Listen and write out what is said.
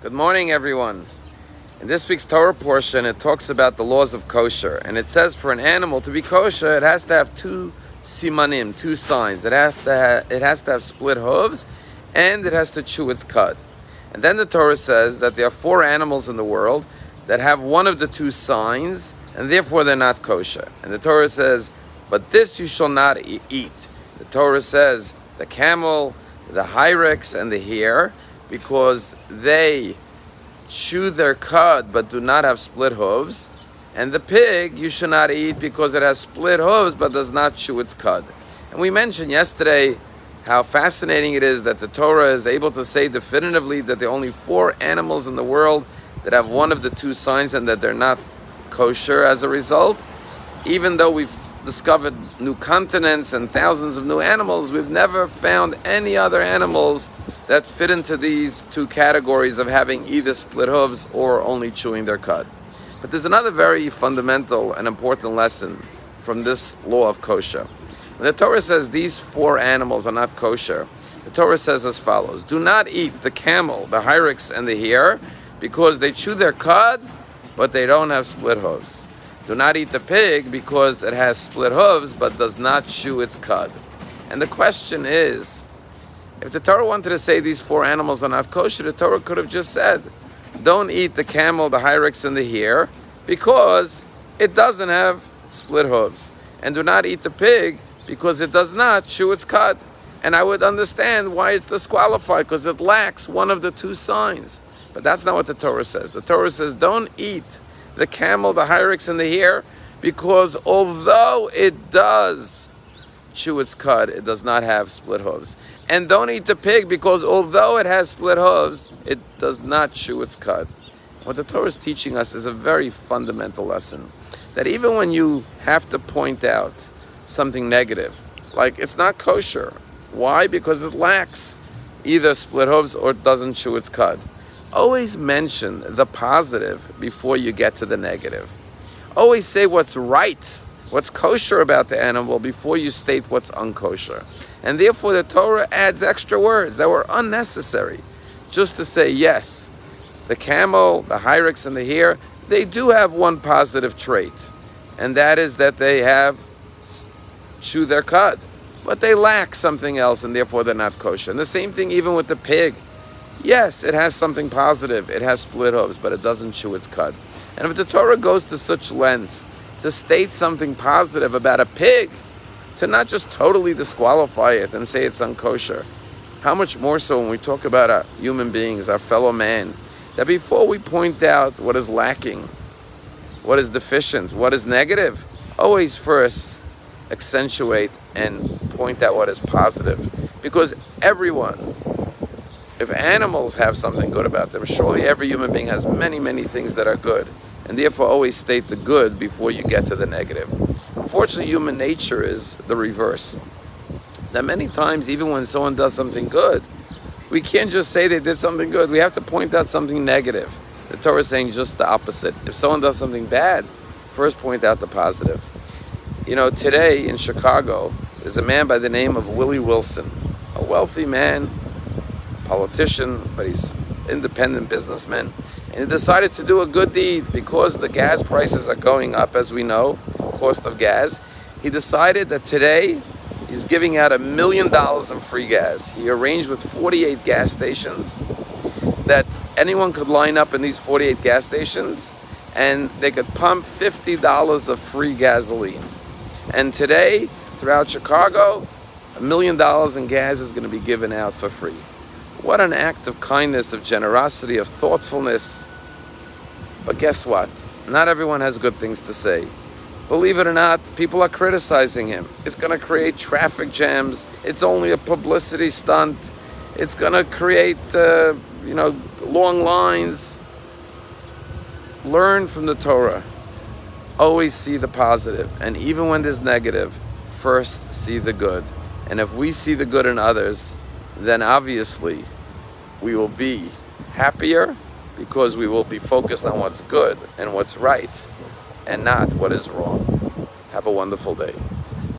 Good morning, everyone. In this week's Torah portion, it talks about the laws of kosher. And it says for an animal to be kosher, it has to have two simanim, two signs. It has to have split hooves, and it has to chew its cud. And then the Torah says that there are four animals in the world that have one of the two signs, and therefore they're not kosher. And the Torah says, but this you shall not eat. The Torah says the camel, the hyrax, and the hare, because they chew their cud but do not have split hooves. And the pig you should not eat because it has split hooves but does not chew its cud. And we mentioned yesterday how fascinating it is that the Torah is able to say definitively that there are only four animals in the world that have one of the two signs and that they're not kosher as a result. Even though we've discovered new continents and thousands of new animals, we've never found any other animals that fit into these two categories of having either split hooves or only chewing their cud. But there's another very fundamental and important lesson from this law of kosher. When the Torah says these four animals are not kosher, the Torah says as follows: do not eat the camel, the hyrax, and the hare, because they chew their cud, but they don't have split hooves. Do not eat the pig because it has split hooves but does not chew its cud. And the question is, if the Torah wanted to say these four animals are not kosher, the Torah could have just said, don't eat the camel, the hyrax, and the hare because it doesn't have split hooves. And do not eat the pig because it does not chew its cud. And I would understand why it's disqualified, because it lacks one of the two signs. But that's not what the Torah says. The Torah says, don't eat the camel, the hyrax, and the hare, because although it does chew its cud, it does not have split hooves. And don't eat the pig, because although it has split hooves, it does not chew its cud. What the Torah is teaching us is a very fundamental lesson, that even when you have to point out something negative, like it's not kosher. Why? Because it lacks either split hooves or it doesn't chew its cud. Always mention the positive before you get to the negative. Always say what's right, what's kosher about the animal before you state what's unkosher. And therefore the Torah adds extra words that were unnecessary, just to say, yes, the camel, the hyrax, and the hare, they do have one positive trait, and that is that they have chew their cud, but they lack something else, and therefore they're not kosher. And the same thing even with the pig. Yes, it has something positive. It has split hooves, but it doesn't chew its cud. And if the Torah goes to such lengths to state something positive about a pig, to not just totally disqualify it and say it's unkosher, how much more so when we talk about our human beings, our fellow man, that before we point out what is lacking, what is deficient, what is negative, always first accentuate and point out what is positive. Because everyone, if animals have something good about them, surely every human being has many, many things that are good. And therefore always state the good before you get to the negative. Unfortunately, human nature is the reverse. That many times, even when someone does something good, we can't just say they did something good. We have to point out something negative. The Torah is saying just the opposite. If someone does something bad, first point out the positive. You know, today in Chicago, there's a man by the name of Willie Wilson, a wealthy man, politician, but he's an independent businessman, and he decided to do a good deed because the gas prices are going up, as we know, cost of gas. He decided that today he's giving out $1 million in free gas. He arranged with 48 gas stations that anyone could line up in these 48 gas stations and they could pump $50 of free gasoline. And today, throughout Chicago, $1 million in gas is going to be given out for free. What an act of kindness, of generosity, of thoughtfulness. But guess what? Not everyone has good things to say. Believe it or not, people are criticizing him. It's going to create traffic jams. It's only a publicity stunt. It's going to create, long lines. Learn from the Torah. Always see the positive. And even when there's negative, first see the good. And if we see the good in others, then obviously we will be happier because we will be focused on what's good and what's right and not what is wrong. Have a wonderful day.